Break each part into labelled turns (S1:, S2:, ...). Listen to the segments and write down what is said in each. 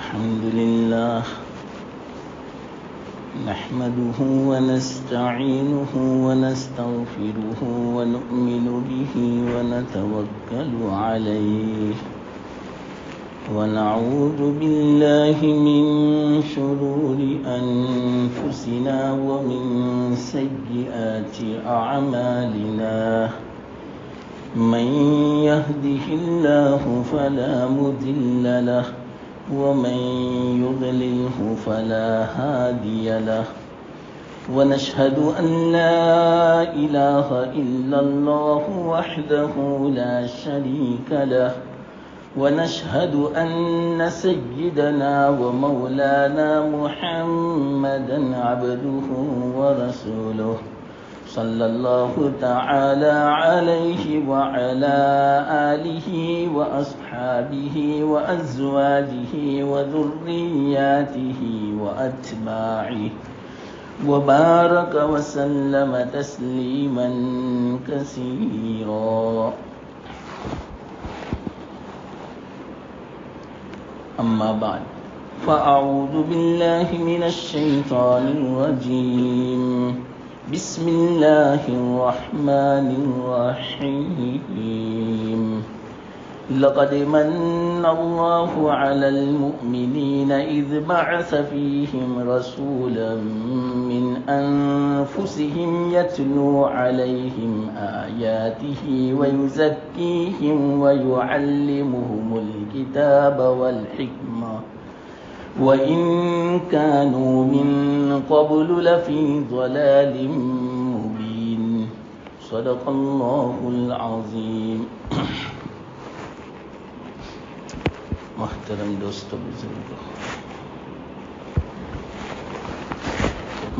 S1: الحمد لله نحمده ونستعينه ونستغفره ونؤمن به ونتوكل عليه ونعوذ بالله من شرور أنفسنا ومن سيئات أعمالنا من يهده الله فلا مضل له ومن يضلله فلا هادي له ونشهد أن لا إله إلا الله وحده لا شريك له ونشهد أن سيدنا ومولانا محمدا عبده ورسوله صلى الله تعالى عليه وعلى آله وأصحابه وأزواجه وذرياته وأتباعه وبارك وسلم تسليما كثيرا. أما بعد فأعوذ بالله من الشيطان الرجيم. بسم الله الرحمن الرحيم. لقد من الله على المؤمنين إذ بعث فيهم رسولا من أنفسهم يتلو عليهم آياته ويزكيهم ويعلمهم الكتاب والحكمة وإن كانوا من قبل لفي ضلال مبين. صدق الله العظيم. محترم دوستو بزرگوں،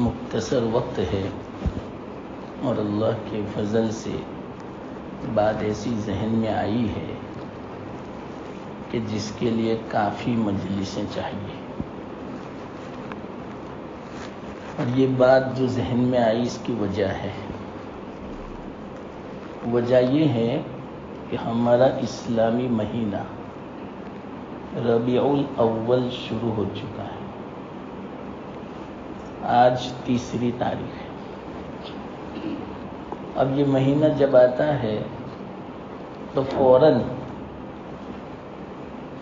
S1: مختصر وقت ہے اور اللہ کے فضل سے بات ایسی ذہن میں آئی ہے کہ جس کے لیے کافی مجلسیں چاہیے. اور یہ بات جو ذہن میں آئی اس کی وجہ ہے، وجہ یہ ہے کہ ہمارا اسلامی مہینہ ربیع الاول شروع ہو چکا ہے. آج 3 تاریخ ہے. اب یہ مہینہ جب آتا ہے تو فوراً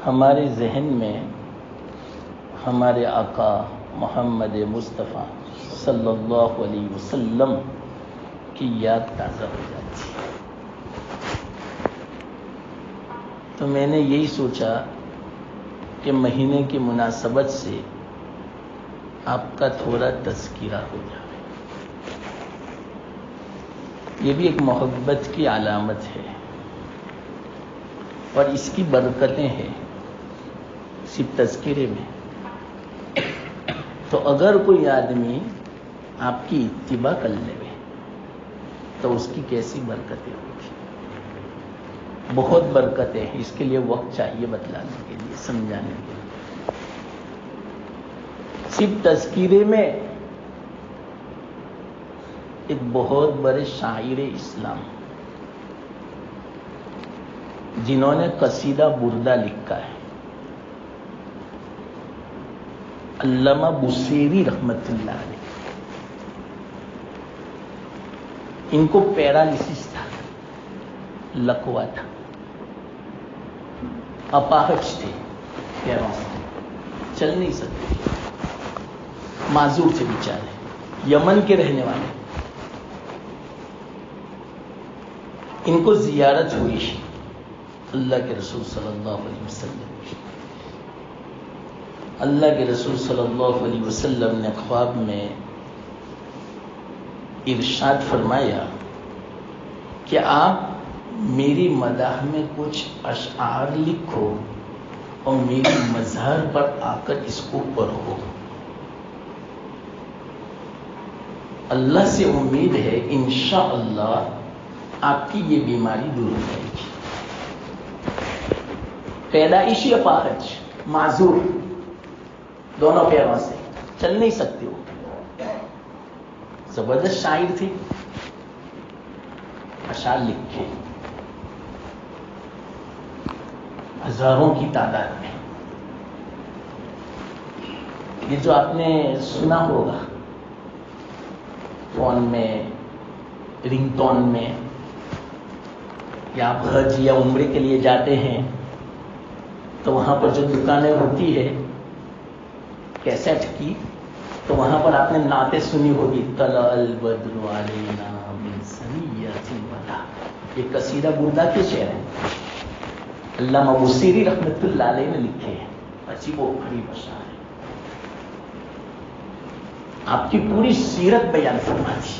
S1: ہمارے ذہن میں ہمارے آقا محمد مصطفیٰ صلی اللہ علیہ وسلم کی یاد تازہ ہو جاتی ہے. تو میں نے یہی سوچا کہ مہینے کی مناسبت سے آپ کا تھوڑا تذکرہ ہو جائے. یہ بھی ایک محبت کی علامت ہے اور اس کی برکتیں ہیں صرف تذکرے میں. تو اگر کوئی آدمی آپ کی اتباع کر لے تو اس کی کیسی برکتیں ہوگی. بہت برکتیں ہیں. اس کے لیے وقت چاہیے بتلانے کے لیے، سمجھانے کے لیے. صرف تذکرے میں ایک بہت بڑے شاعر اسلام جنہوں نے قصیدہ بردہ لکھا ہے، علامہ بوصیری رحمت اللہ علیہ. ان کو پیرالسس تھا، لکوا تھا، اپاہج تھے، پیروں سے چل نہیں سکتے، معذور تھے بیچارے، یمن کے رہنے والے. ان کو زیارت ہوئی اللہ کے رسول صلی اللہ علیہ وسلم کی. اللہ کے رسول صلی اللہ علیہ وسلم نے خواب میں ارشاد فرمایا کہ آپ میری مداح میں کچھ اشعار لکھو اور میری مظہر پر آ کر اس کو پڑھو. اللہ سے امید ہے انشاءاللہ آپ کی یہ بیماری دور ہو جائے گی. پیدائشی اپاہج، معذور، دونوں پیروں سے چل نہیں سکتے ہو. زبردست شاعر تھے، اشعار لکھے ہزاروں کی تعداد میں. یہ جو آپ نے سنا ہوگا فون میں، رنگ ٹون میں، یا آپ حج یا عمرے کے لیے جاتے ہیں تو وہاں پر جو دکانیں ہوتی ہے کیسٹ کی، تو وہاں پر آپ نے نعتیں سنی ہوگی، طلع البدر علینا من ثنیۃ الوداع. یہ قصیدہ بردہ کے شعر ہیں، علامہ بصیری رحمۃ اللہ علیہ نے لکھے ہیں. عجیب و غریب اشعار ہیں. آپ کی پوری سیرت بیان فرما دی،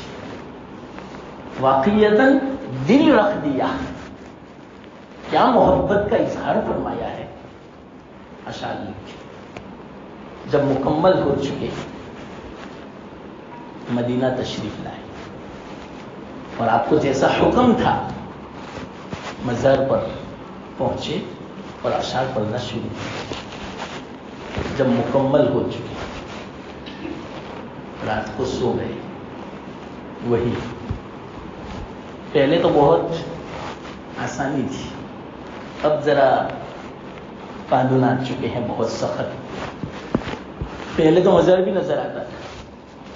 S1: واقعیتاً دل رکھ دیا، کیا محبت کا اظہار فرمایا ہے. اشعار لکھے. جب مکمل ہو چکے مدینہ تشریف لائے اور آپ کو جیسا حکم تھا مزار پر پہنچے اور اشعار پڑھنا شروع کیا. جب مکمل ہو چکے رات کو سو گئے. وہی پہلے تو بہت آسانی تھی، اب ذرا قانون آ چکے ہیں بہت سخت. پہلے تو مزار بھی نظر آتا تھا،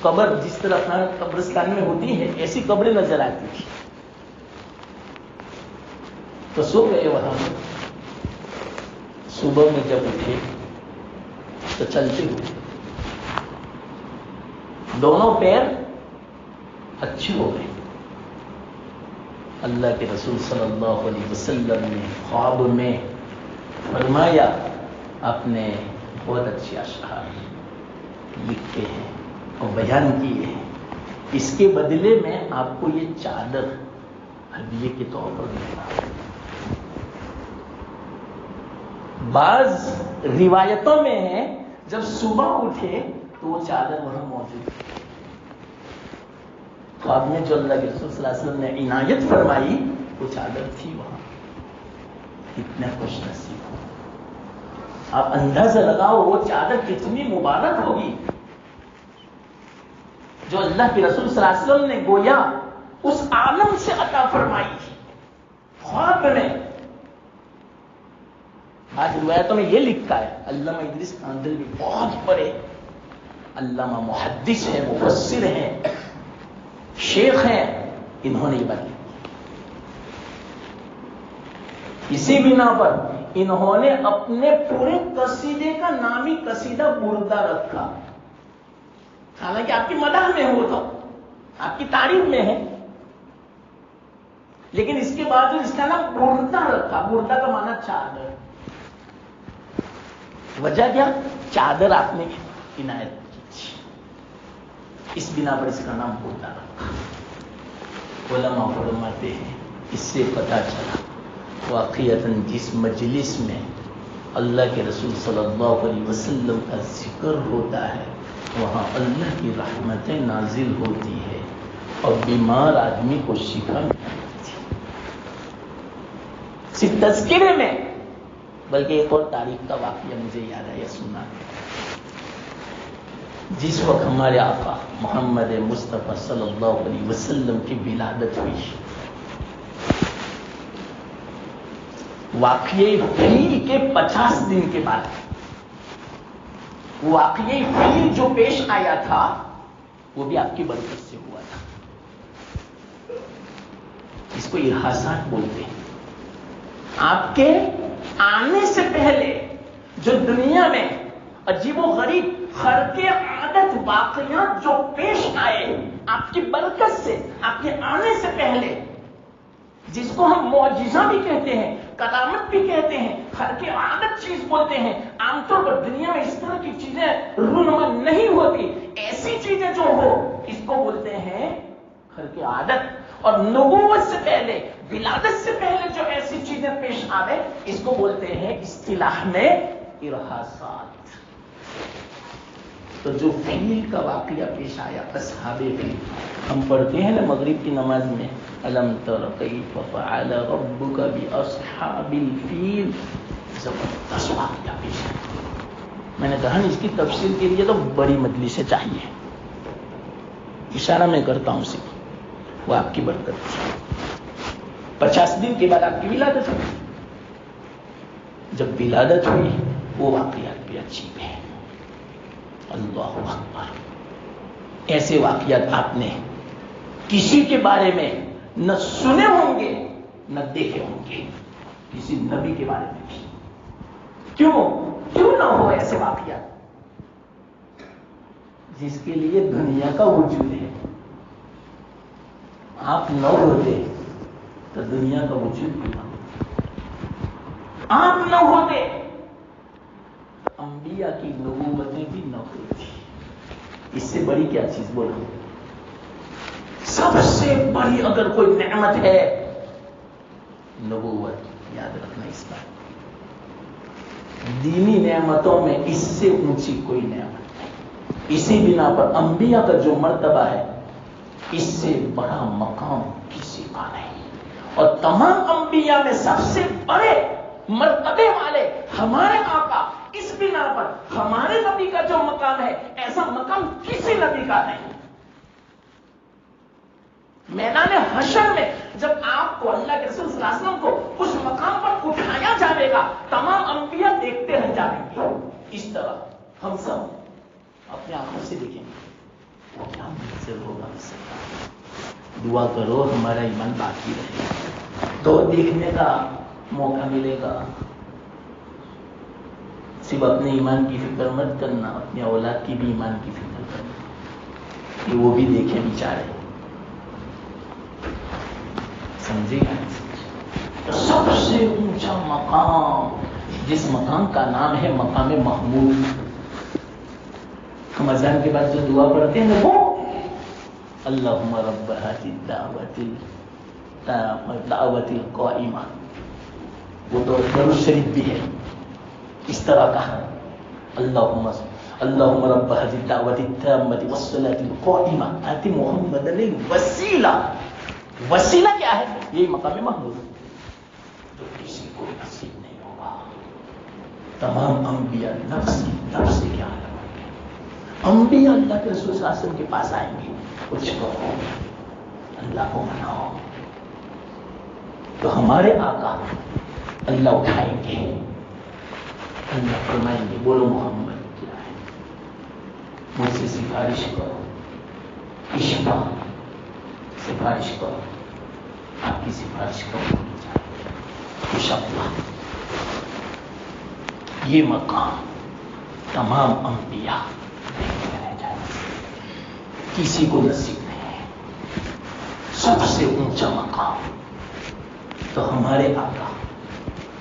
S1: قبر جس طرح قبرستان میں ہوتی ہے ایسی قبریں نظر آتی تھی. تو سو گئے وہاں. صبح میں جب اٹھے تو چلتے ہوئے دونوں پیر اچھے ہو گئے. اللہ کے رسول صلی اللہ علیہ وسلم نے خواب میں فرمایا آپ نے بہت اچھے اشعار لکھے ہیں اور بیان کیے ہیں، اس کے بدلے میں آپ کو یہ چادر ہدیے کے طور پر ملتا. بعض روایتوں میں ہے جب صبح اٹھے تو وہ چادر وہاں موجود تھی. خواب میں جو اللہ کے رسول صلی اللہ علیہ وسلم نے عنایت فرمائی وہ چادر تھی وہاں. کتنا خوش نصیب ہو. آپ اندازہ لگاؤ وہ چادر کتنی مبارک ہوگی جو اللہ کے رسول صلی اللہ علیہ وسلم نے گویا اس عالم سے عطا فرمائی خواب میں. آج روایتوں میں یہ لکھا ہے، علامہ ادریس کاندھلوی بہت بڑے علامہ محدث ہیں، مفسر ہیں، شیخ ہیں، انہوں نے یہ بات لکھی. اسی بنا پر انہوں نے اپنے پورے قصیدے کا نام ہی قصیدہ بردہ رکھا. حالانکہ آپ کی مدح میں ہو تو آپ کی تعریف میں ہے، لیکن اس کے بعد اس کا نام بردہ رکھا. بردہ کا معنی چادر. وجہ کیا؟ چادر آپ نے عنایت کی تھی، اس بنا پر اس کا نام بردہ رکھا. علماء فرماتے ہیں اس سے پتہ چلا واقعتاً جس مجلس میں اللہ کے رسول صلی اللہ علیہ وسلم کا ذکر ہوتا ہے وہاں اللہ کی رحمتیں نازل ہوتی ہے اور بیمار آدمی کو شفا ملتی. صرف تذکرے میں، بلکہ ایک اور تاریخ کا واقعہ مجھے یاد آیا سنا. جس وقت ہمارے آقا محمد مصطفیٰ صلی اللہ علیہ وسلم کی ولادت ہوئی، واقعی فیل کے 50 دن کے بعد واقعی فیل جو پیش آیا تھا وہ بھی آپ کی برکت سے ہوا تھا. اس کو ارحاسات بولتے ہیں. آپ کے آنے سے پہلے جو دنیا میں عجیب و غریب خرق عادت واقعات جو پیش آئے آپ کی برکت سے، آپ کے آنے سے پہلے، جس کو ہم معجزہ بھی کہتے ہیں، کرامت بھی کہتے ہیں، خرق عادت چیز بولتے ہیں. عام طور پر دنیا میں اس طرح کی چیزیں رونما نہیں ہوتی. ایسی چیزیں جو ہو اس کو بولتے ہیں خرق عادت. اور نبوت سے پہلے، ولادت سے پہلے جو ایسی چیزیں پیش آئے اس کو بولتے ہیں اصطلاح میں ارحاسات. تو جو فیل کا واقعہ پیش آیا اصحاب فیل، ہم پڑھتے ہیں نا مغرب کی نماز میں الم تر کیف فعل ربک باصحاب الفیل. زبردست واقعہ پیش آیا. میں نے کہا اس کی تفسیر کے لیے تو بڑی مجلسیں چاہیے. اشارہ میں کرتا ہوں صرف، وہ آپ کی برکت تھی. 50 دن کے بعد آپ کی ولادت ہوئی. جب ولادت ہوئی وہ واقعات بھی عجیب ہے اللہ اکبر. ایسے واقعات آپ نے کسی کے بارے میں نہ سنے ہوں گے نہ دیکھے ہوں گے، کسی نبی کے بارے میں بھی. کیوں نہ ہو ایسے واقعات جس کے لیے دنیا کا وجود ہے. آپ نہ ہوتے تو دنیا کا وجود بھی نہ ہوتا. آپ نہ ہوتے انبیاء کی نبوتیں بھی نہ ہوتی. اس سے بڑی کیا چیز بولو؟ سب سے بڑی اگر کوئی نعمت ہے نبوت. یاد رکھنا اس بات. دینی نعمتوں میں اس سے اونچی کوئی نعمت نہیں. اسی بنا پر انبیاء کا جو مرتبہ ہے اس سے بڑا مقام کسی کا نہیں. اور تمام انبیاء میں سب سے بڑے مرتبے والے ہمارے آقا، اس بنا پر ہمارے نبی کا جو مقام ہے ایسا مقام کسی نبی کا نہیں. میدان حشر میں جب آپ کو اللہ کے رسول صلی اللہ علیہ وسلم کو اس مقام پر اٹھایا جائے گا تمام انبیاء دیکھتے رہ جائیں گے. اس طرح ہم سب اپنے آنکھوں سے دیکھیں گے وہ کیا منظر ہوگا. دعا کرو ہمارا ایمان باقی رہے تو دیکھنے کا موقع ملے گا. صرف اپنے ایمان کی فکر مت کرنا، اپنے اولاد کی بھی ایمان کی فکر کرنا کہ وہ بھی دیکھیں بیچارے. سمجھے گا؟ سب سے اونچا مقام جس مقام کا نام ہے مقام محمود. ہم اذان کے بعد جو دعا پڑھتے ہیں وہ اللہم رب هذه الدعوۃ القائمہ، وہ تو درود شریف بھی ہے. اس طرح کا اللہم رب هذه الدعوۃ التامۃ والصلاۃ القائمہ آت محمدا الوسیلہ. وسیلہ کیا ہے؟ یہی مقام محمود جو کسی کو نصیب نہیں ہوگا. تمام انبیاء نفس کے عالم میں انبیاء اللہ کے رسول صلی اللہ علیہ وسلم کے پاس آئیں گے. کچھ کرو، اللہ کو مناؤ. تو ہمارے آقا اللہ اٹھائیں گے. اللہ فرمائیں گے بولو محمد کیا ہے، مجھ سے سفارش کرو، اشفا سفارش کرو. آپ کی سفارش کرو انشاءاللہ. یہ مقام تمام انبیاء دیکھتے رہ جائیں گے، کسی کو نصیب نہیں ہے. سب سے اونچا مقام تو ہمارے آقا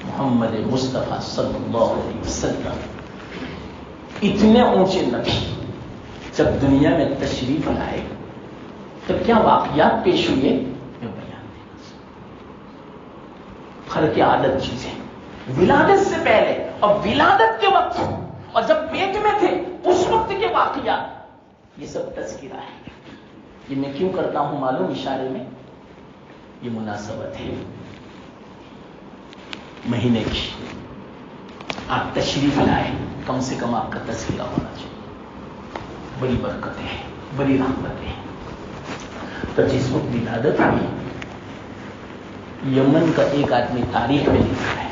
S1: محمد مصطفیٰ صلی اللہ علیہ وسلم. اتنے اونچے نبی جب دنیا میں تشریف لائے تو کیا واقعات پیش ہوئے میں بیان دینا. خرق عادت چیزیں ولادت سے پہلے اور ولادت کے وقت اور جب پیٹ میں تھے اس وقت کے واقعات، یہ سب تذکرہ ہے. یہ میں کیوں کرتا ہوں معلوم؟ اشارے میں یہ مناسبت ہے مہینے کی. آپ تشریف لائے، کم سے کم آپ کا تذکرہ ہونا چاہیے. بڑی برکتیں ہیں، بڑی رحمتیں ہیں. تو جس وقت ولادت ہوئی یمن کا ایک آدمی تاریخ میں لکھا ہے،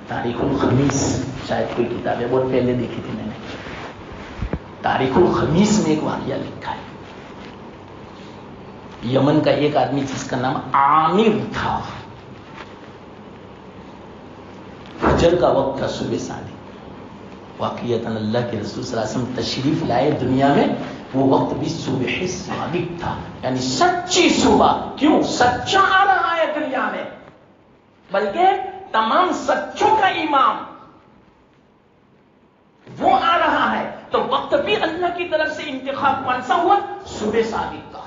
S1: تاریخ الخمیس، شاید کوئی کتاب ہے، بہت پہلے دیکھی تھی میں نے. تاریخ الخمیس میں ایک واقعہ لکھا ہے. یمن کا ایک آدمی جس کا نام عامر تھا، فجر کا وقت تھا، صبح صادق. واقعتاً اللہ کے رسول صلی اللہ علیہ وسلم تشریف لائے دنیا میں، وہ وقت بھی صبح صادق تھا، یعنی سچی صبح. کیوں؟ سچا آ رہا ہے دنیا میں، بلکہ تمام سچوں کا امام وہ آ رہا ہے. تو وقت بھی اللہ کی طرف سے انتخاب کون سا ہوا؟ صبح صادق کا.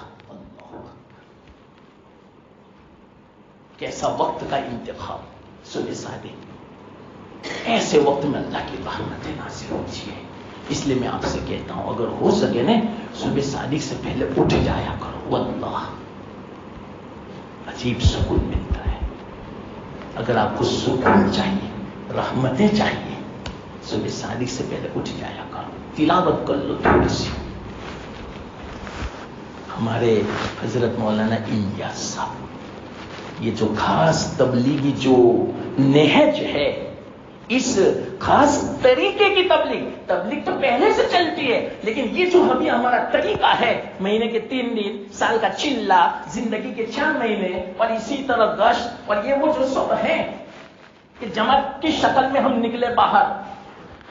S1: کیسا وقت کا انتخاب، صبح صادق. ایسے وقت میں اللہ کی رحمتیں نازل ہوتی ہے. اس لیے میں آپ سے کہتا ہوں اگر ہو سکے نا صبح صادق سے پہلے اٹھ جایا کرو. واللہ عجیب سکون ملتا ہے. اگر آپ کو سکون چاہیے، رحمتیں چاہیے، صبح صادق سے پہلے اٹھ جایا کرو. تلاوت کر لو تھوڑی سی. ہمارے حضرت مولانا الیاس صاحب، یہ جو خاص تبلیغی جو نہج ہے، اس خاص طریقے کی تبلیغ تو پہلے سے چلتی ہے، لیکن یہ جو ابھی ہمارا طریقہ ہے، مہینے کے 3 دن، سال کا چلہ، زندگی کے 4 مہینے، اور اسی طرح گشت، اور یہ وہ جو سب ہیں کہ جماعت کی شکل میں ہم نکلے باہر،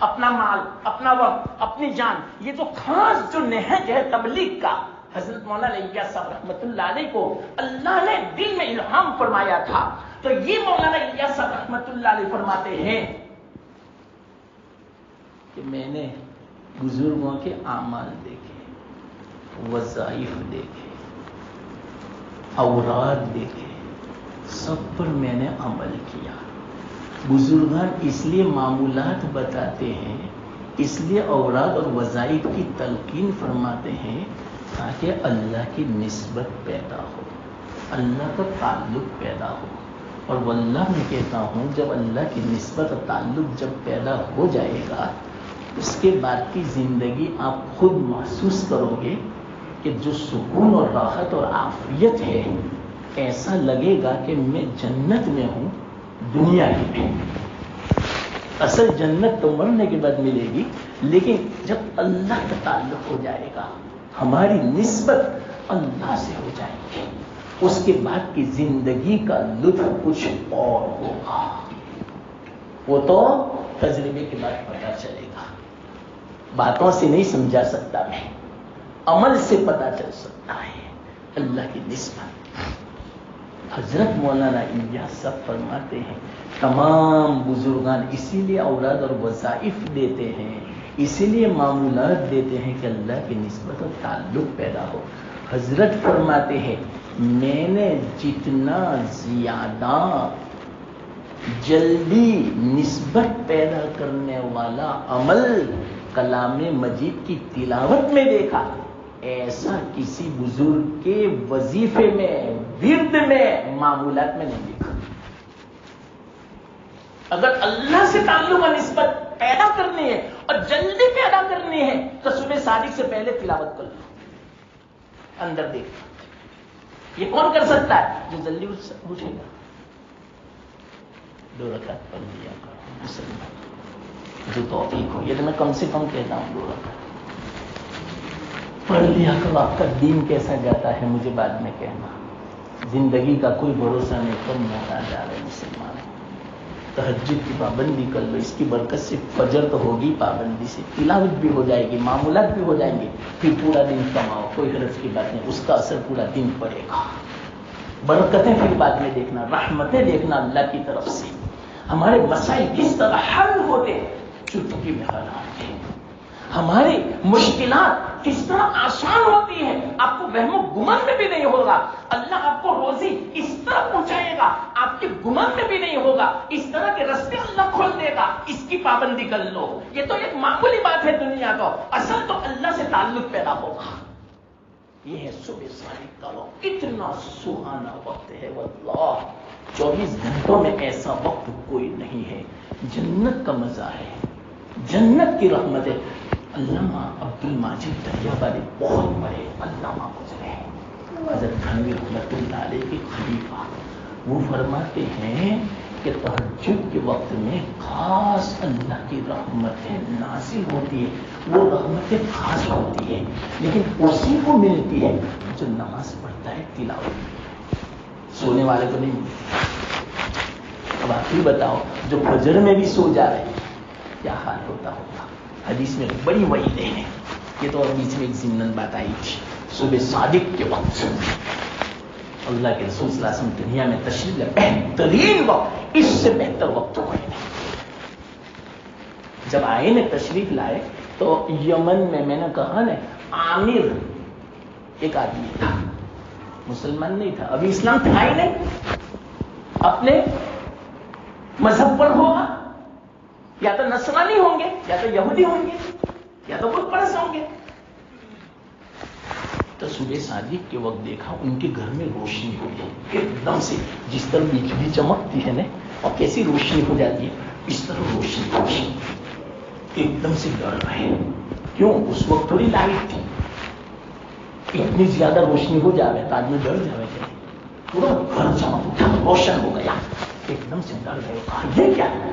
S1: اپنا مال، اپنا وقت، اپنی جان، یہ جو خاص جو نہج ہے تبلیغ کا، حضرت مولانا الیاس صاحب رحمۃ اللہ علیہ کو اللہ نے دل میں الہام فرمایا تھا. تو یہ مولانا الیاس صاحب رحمۃ اللہ علیہ فرماتے ہیں کہ میں نے بزرگوں کے اعمال دیکھے، وظائف دیکھے، اوراد دیکھے، سب پر میں نے عمل کیا. بزرگان اس لیے معمولات بتاتے ہیں، اس لیے اوراد اور وظائف کی تلقین فرماتے ہیں تاکہ اللہ کی نسبت پیدا ہو، اللہ کا تعلق پیدا ہو. اور واللہ میں کہتا ہوں جب اللہ کی نسبت اور تعلق جب پیدا ہو جائے گا، اس کے بعد کی زندگی آپ خود محسوس کرو گے کہ جو سکون اور راحت اور عافیت ہے، ایسا لگے گا کہ میں جنت میں ہوں دنیا کی میں. اصل جنت تو مرنے کے بعد ملے گی، لیکن جب اللہ کا تعلق ہو جائے گا، ہماری نسبت اللہ سے ہو جائے گی، اس کے بعد کی زندگی کا لطف کچھ اور ہوگا. وہ تو تجربے کے بعد پتہ چلے گا، باتوں سے نہیں سمجھا سکتا، میں عمل سے پتہ چل سکتا ہے اللہ کی نسبت. حضرت مولانا الیاس صاحب فرماتے ہیں تمام بزرگان اسی لیے اوراد اور وظائف دیتے ہیں، اسی لیے معمولات دیتے ہیں کہ اللہ کی نسبت اور تعلق پیدا ہو. حضرت فرماتے ہیں میں نے جتنا زیادہ جلدی نسبت پیدا کرنے والا عمل کلام مجید کی تلاوت میں دیکھا، ایسا کسی بزرگ کے وظیفے میں، ورد میں، معمولات میں نہیں دیکھا. اگر اللہ سے تعلق اور نسبت پیدا کرنی ہے اور جلدی پیدا کرنی ہے تو صبح صادق سے پہلے تلاوت کر لو، اندر دیکھ. یہ کون کر سکتا ہے؟ جو جلدی اٹھے گا. 2 رکعت پڑھ لیا کرو مسلمان، جو توفیق ہو. یہ تو میں کم سے کم کہتا ہوں 2 رکعت پڑھ لیا کرو. آپ کا دین کیسا جاتا ہے مجھے بعد میں کہنا. زندگی کا کوئی بھروسہ نہیں، کم ہوتا جا رہے مسلمان. تہجد کی پابندی کر لو، اس کی برکت سے فجر تو ہوگی پابندی سے، تلاوت بھی ہو جائے گی، معمولات بھی ہو جائیں گے، پھر پورا دن کماؤ، کوئی حرج کی بات نہیں، اس کا اثر پورا دن پڑے گا. برکتیں پھر بعد میں دیکھنا، رحمتیں دیکھنا اللہ کی طرف سے. ہمارے مسائل کس طرح حل ہوتے ہیں، چٹکی میں حل آتے ہیں. ہماری مشکلات کس طرح آسان ہوتی ہے، آپ کو وہم و گمن میں بھی نہیں ہوگا. اللہ آپ کو روزی اس طرح پہنچائے گا، آپ کے گمن میں بھی نہیں ہوگا. اس طرح کے راستے اللہ کھول دے گا، اس کی پابندی کر لو. یہ تو ایک معمولی بات ہے دنیا کا، اصل تو اللہ سے تعلق پیدا ہوگا. یہ ہے صبح صادق کا وقت، اتنا سہانا وقت ہے واللہ. 24 گھنٹوں میں ایسا وقت کوئی نہیں ہے. جنت کا مزہ ہے، جنت کی رحمت ہے. علامہ عبد الماجد دریابادی بہت بڑے علامہ گزرے ہیں، حضرت تھانوی رحمۃ اللہ علیہ کے خلیفہ. وہ فرماتے ہیں کہ تہجد کے وقت میں خاص اللہ کی رحمتیں نازل ہوتی ہے. وہ رحمتیں خاص ہوتی ہے، لیکن اسی کو ملتی ہے جو نماز پڑھتا ہے، تلاوت. سونے والے کو نہیں ملتی. اب آپ ہی بتاؤ جو فجر میں بھی سو جا رہے ہیں کیا حال ہوتا ہوگا. حدیث میں بڑی وعیدیں ہیں. یہ تو بیچ میں ایک ضمن بات آئی تھی، صبح صادق کے وقت اللہ کے رسول صلی اللہ علیہ وسلم دنیا میں تشریف لے، بہترین وقت، اس سے بہتر وقت کوئی نہیں. جب آئے نے تشریف لائے تو یمن میں نے کہا نا، عامر ایک آدمی تھا، مسلمان نہیں تھا، ابھی اسلام تھا ہی نہیں، اپنے مذہب پر ہوگا، یا تو نصرانی ہوں گے، یا تو یہودی ہوں گے، یا تو بت پرست ہوں گے. تو صبح صادق کے وقت دیکھا ان کے گھر میں روشنی ہوئی، ایک دم سے جس طرح بجلی چمکتی ہے نا اور کیسی روشنی ہو جاتی ہے، اس طرح روشنی ہوئی. ایک دم سے ڈر رہے. کیوں؟ اس وقت تھوڑی لائٹ تھی. اتنی زیادہ روشنی ہو جاوے تو آدمی ڈر جاوے، پورا گھر چمک اٹھا، روشن ہو گیا. ایک دم سے ڈر گئے، کہا یہ کیا ہے؟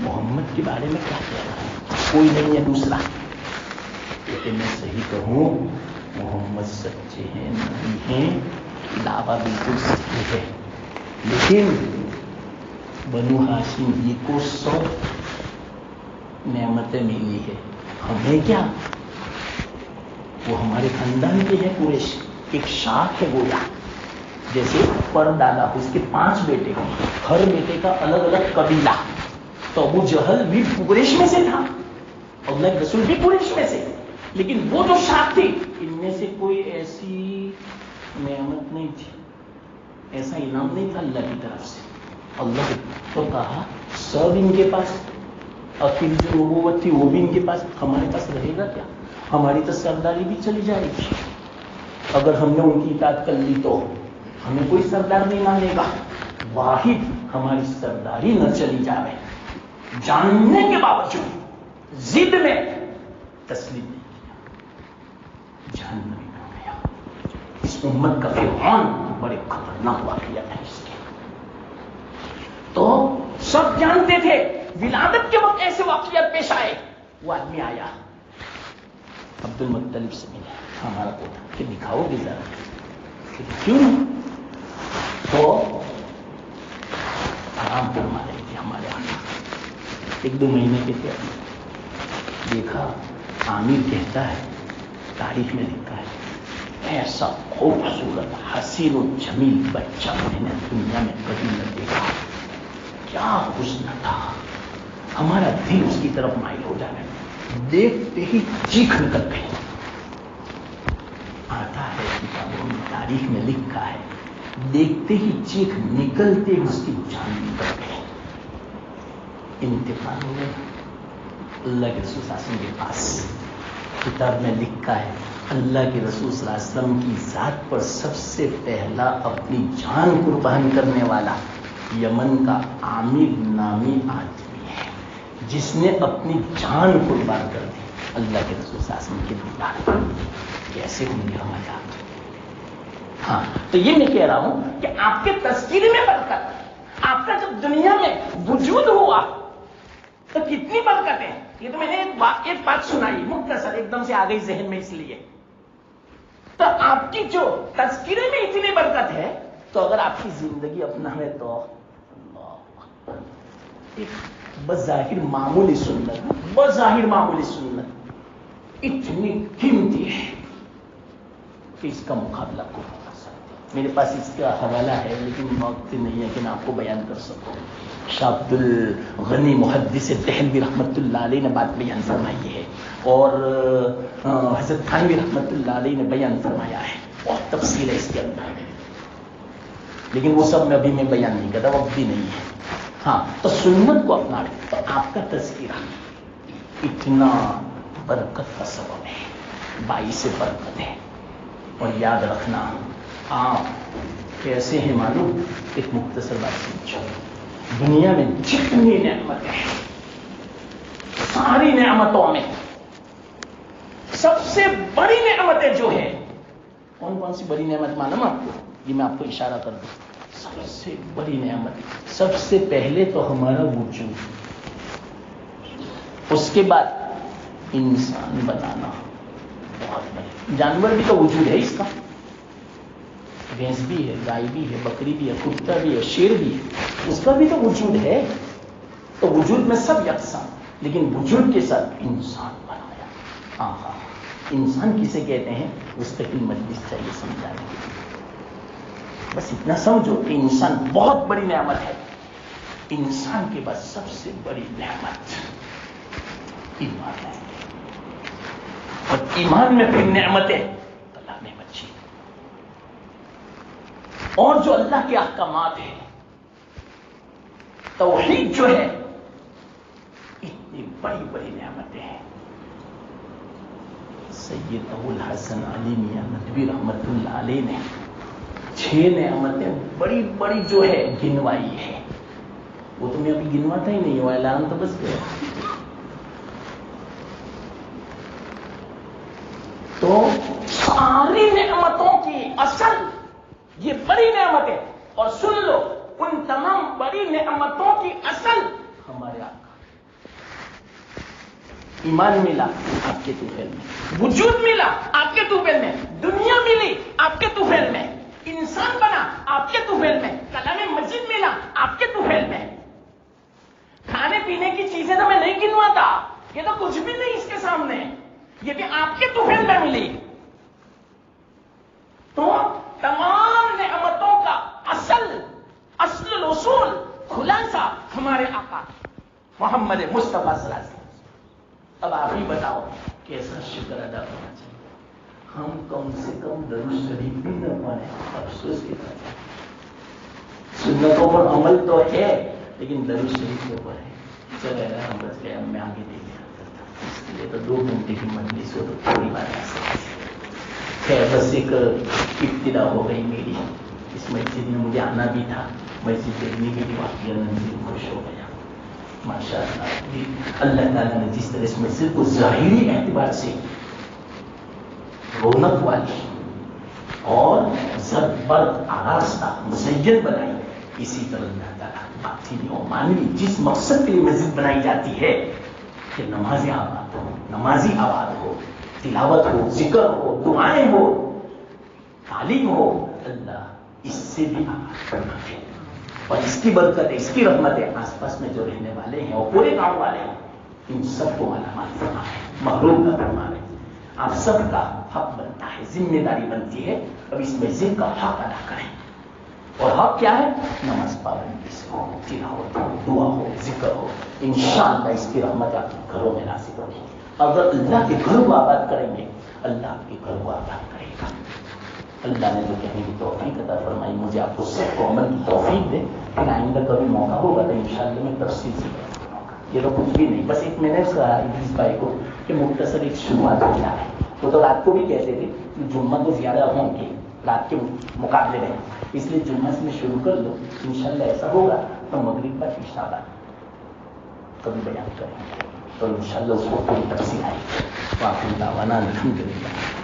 S1: محمد کے بارے میں کیا کہہ رہا ہے؟ کوئی نہیں ہے دوسرا. لیکن میں صحیح کہوں محمد سچے ہیں، نبی ہیں، دعویٰ بالکل صحیح ہے. لیکن بنو ہاشم ہی کو 100 نعمتیں ملی ہے، ہمیں کیا؟ وہ ہمارے خاندان کے ہیں قریش، ایک شاخ ہے گویا. جیسے پر دادا اس کے 5 بیٹے، ہر بیٹے کا الگ الگ قبیلہ. تو ابو جہل بھی قریش میں سے تھا، اللہ کے رسول بھی قریش میں سے. لیکن وہ جو شاخ تھی ان میں سے کوئی ایسی نعمت نہیں تھی، ایسا انعام نہیں تھا اللہ کی طرف سے. اللہ تو کہا سب ان کے پاس، عقیل جو نبوت تھی وہ بھی ان کے پاس، ہمارے پاس رہے گا کیا؟ ہماری تو سرداری بھی چلی جائے گی. اگر ہم نے ان کی اطاعت کر لی تو ہمیں کوئی سردار نہیں مانے گا. واحد ہماری سرداری نہ چلی جائے، جاننے کے باوجود ضد میں تسلیم نہیں کیا، جہنم میں ہو گیا. اس امت کا فرعون بڑے خطرناک واقعہ ہے اس کے. تو سب جانتے تھے ولادت کے وقت ایسے واقعات پیش آئے. وہ آدمی آیا عبد المطلب سے ملا، ہمارا پوتا کہ دکھاؤ گے ذرا؟ کیوں نہیں؟ تو آرام فرما رہے تھے ہمارے آنے، 1-2 مہینے کے تھے. دیکھا عامر کہتا ہے، تاریخ میں لکھا ہے ایسا خوبصورت حسین و جمیل بچہ میں نے دنیا میں کبھی نہ دیکھا. کیا حسن تھا، ہمارا دل اس کی طرف مائل ہو جانا، دیکھتے ہی چیخ نکل گئی. آتا ہے کتابوں میں، تاریخ میں لکھا ہے دیکھتے ہی چیخ نکلتے اس کی جان نکل گئی. انتقال ہو گیا. اللہ کے رسول صلی اللہ علیہ وسلم کے پاس کتاب میں لکھا ہے اللہ کے رسول صلی اللہ علیہ وسلم کی ذات پر سب سے پہلا اپنی جان قربان کرنے والا یمن کا عامر نامی آدمی ہے، جس نے اپنی جان قربان کر دی اللہ کے رسول صلی اللہ علیہ وسلم کے دیدار پر. کیسے ہوں گے ہمارے آپ؟ ہاں، تو یہ میں کہہ رہا ہوں کہ آپ کے تذکرے میں برکت، آپ کا جب دنیا میں وجود ہوا تو کتنی برکتیں. یہ تو میں نے ایک بات سنائی مختصر، ایک دم سے آ گئی ذہن میں، اس لیے تو آپ کی جو تذکرے میں اتنی برکت ہے، تو اگر آپ کی زندگی اپنا ہے تو بظاہر معمولی سنت، بظاہر معمولی سنت اتنی قیمتی ہے کہ اس کا مقابلہ کو کر سکتے. میرے پاس اس کا حوالہ ہے لیکن وقت نہیں ہے کہ میں آپ کو بیان کر سکوں. شاہ عبد الغنی محدث دہلوی رحمۃ اللہ علیہ نے بات بیان فرمائی ہے، اور حضرت تھانوی رحمۃ اللہ علیہ نے بیان فرمایا ہے. بہت تفصیل ہے اس کے اندر، لیکن وہ سب میں ابھی میں بیان نہیں کرتا، وقت بھی نہیں ہے. ہاں، تو سنت کو اپنا لیں تو آپ کا تذکرہ اتنا برکت کا سبب ہے، باعث برکت ہے. اور یاد رکھنا آپ کیسے ہیں معلوم؟ ایک مختصر بات سمجھو. دنیا میں جتنی نعمتیں ہیں، ساری نعمتوں میں سب سے بڑی نعمتیں جو ہے، کون کون سی بڑی نعمت معلوم آپ کو؟ یہ میں آپ کو اشارہ کر دوں. سب سے بڑی نعمت، سب سے پہلے تو ہمارا وجود، اس کے بعد انسان بنانا. بہت بڑی، جانور بھی تو وجود ہے اس کا، بھینس بھی ہے، گائے بھی ہے، بکری بھی ہے، کتا بھی ہے، شیر بھی ہے، اس کا بھی تو وجود ہے. تو وجود میں سب یکساں، لیکن وجود کے ساتھ انسان بنایا. ہاں، انسان کسے کہتے ہیں مستقل مجلس چاہیے سمجھانے کے لیے. بس اتنا سمجھو کہ انسان بہت بڑی نعمت ہے. انسان کے بعد سب سے بڑی نعمت ایمان ہے، اور ایمان میں پھر نعمتیں اللہ نے بچی. اور جو اللہ کے احکامات ہیں، توحید جو ہے، اتنی بڑی بڑی نعمتیں ہیں. سید ابو الحسن علی میاں ندوی رحمت اللہ علیہ نے 6 نعمتیں بڑی بڑی جو ہے گنوائی ہے. وہ تو میں ابھی گنواتا ہی نہیں ہوا، اعلان تو بس گیا. تو ساری نعمتوں کی اصل یہ بڑی نعمتیں، اور سن لو ان تمام بڑی نعمتوں نعمتوں کی اصل ہمارے آقا. ایمان ملا آپ کے طوفیل میں، وجود ملا آپ کے طوفیل میں، دنیا ملی آپ کے طوفیل میں، انسان بنا آپ کے طوفیل میں، کلام مجید ملا آپ کے طوفیل میں. کھانے پینے کی چیزیں تو میں نہیں گنواتا، یہ تو کچھ بھی نہیں اس کے سامنے، یہ بھی آپ کے طوفیل میں ملی. تو تمام نعمتوں کا اصل اصول خلاصہ ہمارے آقا محمد مصطفیٰ صلی اللہ علیہ وسلم. اب آپ ہی بتاؤ کیسا شکر ادا کرنا چاہیے. ہم کم سے کم درود شریف بھی نہ پڑھیں، افسوس کی بات ہے. سنتوں پر عمل تو ہے لیکن درود شریف کو پڑھیں. چلے ہم بس گئے، میں آگے دے دیا اس لیے تو 2 گھنٹے کی مجلس ہو تو تھوڑی بات ایسا. خیر بس ایک ابتدا ہو گئی میری. اس مسجد میں مجھے آنا بھی تھا، مسجد دیکھنے کے لیے واقعہ نظیر خوش ہو گیا. ماشاء اللہ اللہ تعالیٰ نے جس طرح اس مسجد کو ظاہری اعتبار سے رونق والی اور زبردست آراستہ مزین بنائی، اسی طرح اللہ تعالیٰ باطنی اور معنوی جس مقصد کے لیے مسجد بنائی جاتی ہے کہ نمازیں آباد ہو، نمازی آباد ہو، تلاوت ہو، ذکر ہو، دعائیں ہو، تعلیم ہو، اللہ اس سے بھی آباد کرنا ہے. اور اس کی برکت ہے، اس کی رحمت ہے، آس پاس میں جو رہنے والے ہیں اور پورے گاؤں والے ہیں ان سب کو علامات فرما ہے، محروم کا فرما ہے. آپ سب کا حق بنتا ہے، ذمہ داری بنتی ہے اب اس مسجد کا حق ادا کریں. اور حق کیا ہے؟ نماز پابندی سے ہو، تلاوت ہو، دعا ہو، ذکر ہو. انشاءاللہ اس کی رحمت آپ کے گھروں میں نازل ہوگی. اگر اللہ کے گھر کو آباد کریں گے اللہ آپ کے گھر کو آباد کرے گا. اللہ نے جو کہنے کی توفیق عطا فرمائی، مجھے آپ کو سب کو عمل کی توفیق دے. پھر آئندہ کبھی موقع ہوگا تو انشاءاللہ میں تفصیل سے کروں گا. یہ تو کچھ بھی نہیں، بس ایک میں نے کہا ادریس بھائی کو کہ مختصر ایک شروعات ہو جائے. وہ تو رات کو بھی کہتے تھے کہ جمعہ تو زیادہ ہوں گے رات کے مقابلے میں، اس لیے جمعہ سے میں شروع کر دو. انشاءاللہ ایسا ہوگا تو مغرب بعد عشاء بعد کبھی بیان کریں گے تو انشاءاللہ اس کو پوری تفصیل آئے گی. واقعی دعوانا الحمدللہ.